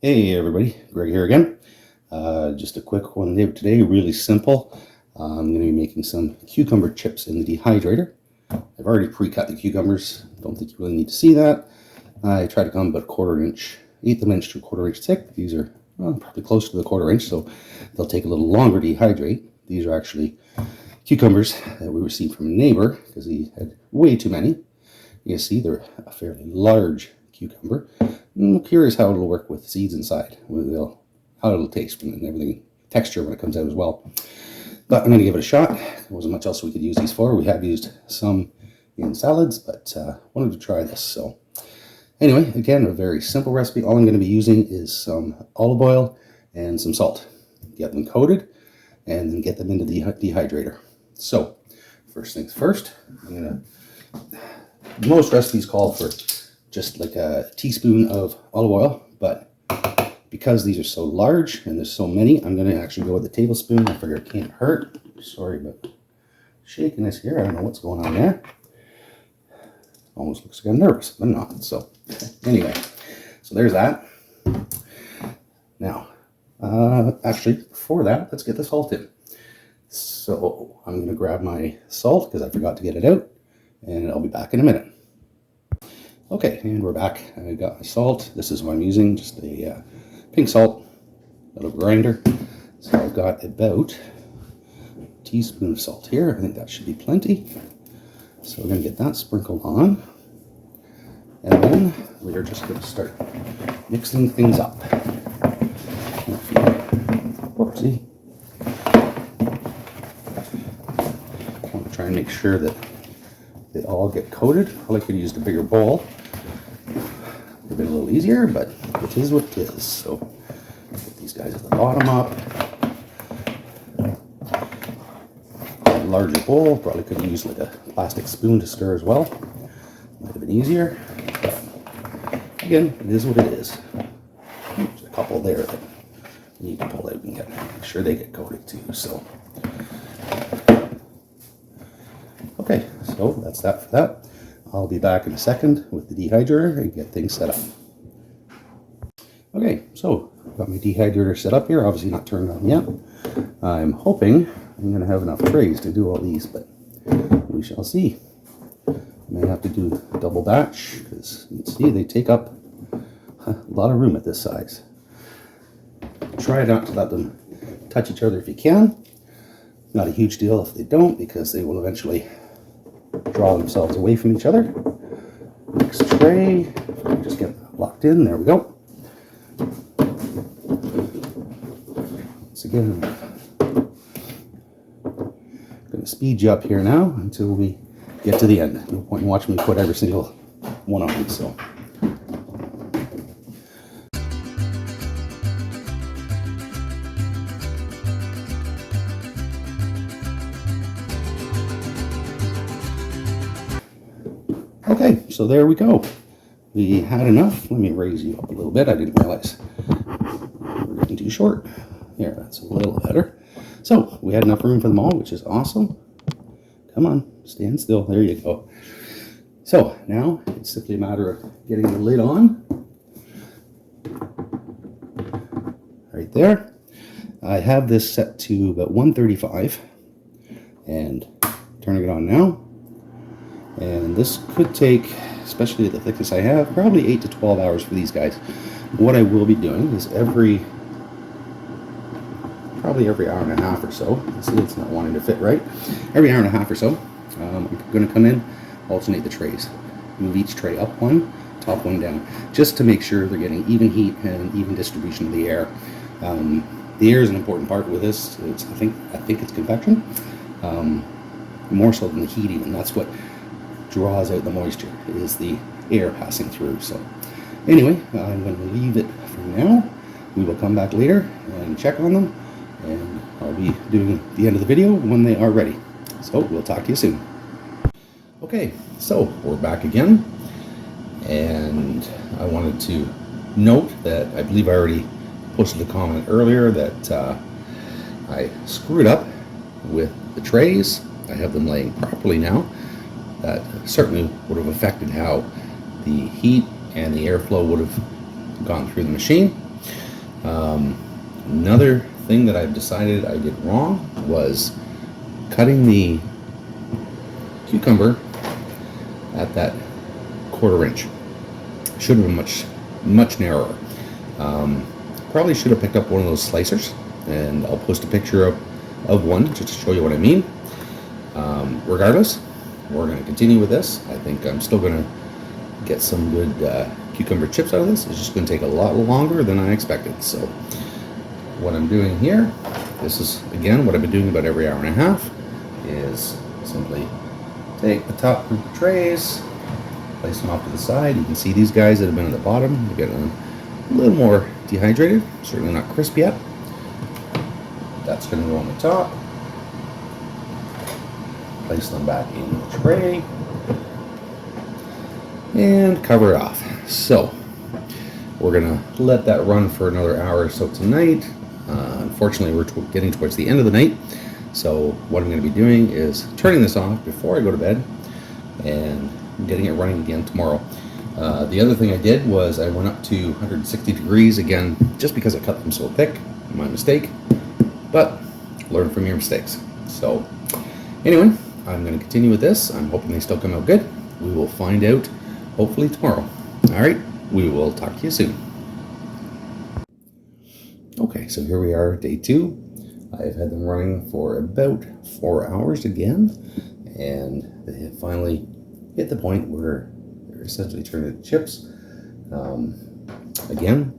Hey everybody, Greg here again. Just a quick one today, really simple. I'm going to be making some cucumber chips in the dehydrator. I've already pre-cut the cucumbers, don't think you really need to see that. I try to come about a quarter inch, eighth of an inch to a quarter inch thick. These are probably close to the quarter inch, so they'll take a little longer to dehydrate. These are actually cucumbers that we received from a neighbor because he had way too many. You can see they're a fairly large cucumber. I'm curious how it'll work with seeds inside, how it'll taste and everything, texture when it comes out as well. But I'm going to give it a shot. There wasn't much else we could use these for. We have used some in salads, but wanted to try this. So anyway, again, a very simple recipe. All I'm going to be using is some olive oil and some salt. Get them coated and then get them into the dehydrator. So first things first, most recipes call for just like a teaspoon of olive oil, but because these are so large and there's so many, I'm going to actually go with a tablespoon. I figure it can't hurt. Sorry about shaking this here. I don't know what's going on there. Almost looks like I'm nervous, but I'm not. So anyway, so there's that. Now, actually, before that, let's get the salt in. So I'm going to grab my salt because I forgot to get it out, and I'll be back in a minute. Okay, and we're back. I got my salt. This is what I'm using, just a pink salt, a little grinder. So I've got about a teaspoon of salt here. I think that should be plenty. So we're going to get that sprinkled on. And then we're just going to start mixing things up. Whoopsie. I want to try and make sure that they all get coated. Probably could have used a bigger bowl. Would have been a little easier, but it is what it is. So put these guys at the bottom up. A larger bowl. Probably could have used like a plastic spoon to stir as well. Might have been easier. But again, it is what it is. There's a couple there that we need to pull out and make sure they get coated too. So okay, so that's that for that. I'll be back in a second with the dehydrator and get things set up. Okay, so I've got my dehydrator set up here, obviously not turned on yet. I'm hoping I'm going to have enough trays to do all these, but we shall see. I may have to do a double batch because you can see they take up a lot of room at this size. Try not to let them touch each other if you can. Not a huge deal if they don't, because they will eventually draw themselves away from each other. Next tray, just get locked in. There we go. Once again, I'm going to speed you up here now until we get to the end. No point in watching me put every single one on. So. Okay, so there we go. We had enough. Let me raise you up a little bit. I didn't realize we're getting too short. There, that's a little better. So we had enough room for them all, which is awesome. Come on, stand still. There you go. So now it's simply a matter of getting the lid on. Right there. I have this set to about 135 and turning it on now. And this could take, especially at the thickness I have, probably 8 to 12 hours for these guys. What I will be doing is probably every hour and a half or so, see it's not wanting to fit right, every hour and a half or so, I'm going to come in, alternate the trays, move each tray up one, top one down, just to make sure they're getting even heat and even distribution of the air. The air is an important part with this. I think it's convection, more so than the heat even. That's what draws out the moisture, is the air passing through. So anyway, I'm going to leave it for now. We will come back later and check on them, and I'll be doing the end of the video when they are ready. So we'll talk to you soon. Okay, so we're back again, and I wanted to note that I believe I already posted a comment earlier that I screwed up with the trays. I have them laying properly now. That certainly would have affected how the heat and the airflow would have gone through the machine. Another thing that I've decided I did wrong was cutting the cucumber at that 1/4 inch. Should have been much narrower. Probably should have picked up one of those slicers, and I'll post a picture of one just to show you what I mean. Regardless, we're going to continue with this. I think I'm still going to get some good cucumber chips out of this. It's just going to take a lot longer than I expected. So what I'm doing here, this is again what I've been doing about every hour and a half, is simply take the top group of trays, place them off to the side. You can see these guys that have been at the bottom, they're getting a little more dehydrated, certainly not crisp yet. That's going to go on the top. Place them back in the tray and cover it off. So we're going to let that run for another hour or so tonight. Unfortunately, we're getting towards the end of the night. So what I'm going to be doing is turning this off before I go to bed and getting it running again tomorrow. The other thing I did was I went up to 160 degrees again, just because I cut them so thick. My mistake, but learn from your mistakes. So anyway, I'm going to continue with this. I'm hoping they still come out good. We will find out hopefully tomorrow. All right, we will talk to you soon. Okay, so here we are, day 2. I've had them running for about 4 hours again, and they have finally hit the point where they're essentially turned into chips. Again,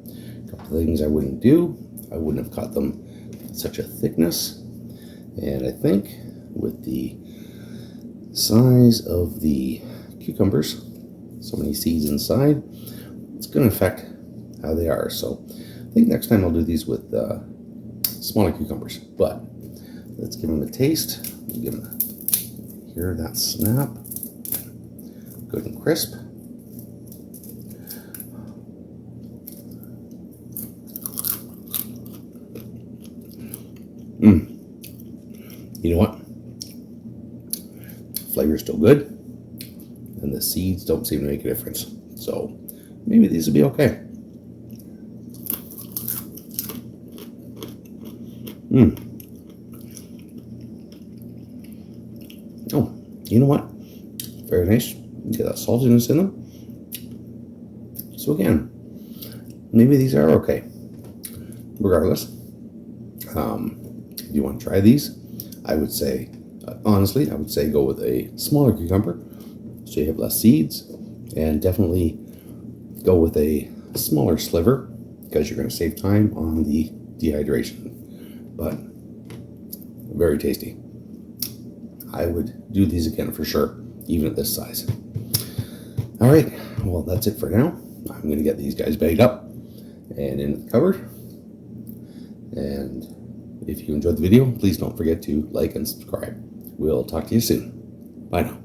a couple of things I wouldn't do. I wouldn't have cut them at such a thickness, and I think with the size of the cucumbers, so many seeds inside, it's going to affect how they are. So I think next time I'll do these with smaller cucumbers, but let's give them a taste. Give them hear that snap, good and crisp. You know what? Flavor is still good, and the seeds don't seem to make a difference. So maybe these will be okay. Oh, you know what? Very nice. Get that saltiness in them. So again, maybe these are okay. Regardless, if you want to try these, I would say, honestly, I would say go with a smaller cucumber so you have less seeds, and definitely go with a smaller sliver because you're going to save time on the dehydration. But very tasty. I would do these again for sure, even at this size. All right, well, that's it for now. I'm going to get these guys bagged up and in the cupboard. And if you enjoyed the video, please don't forget to like and subscribe. We'll talk to you soon. Bye now.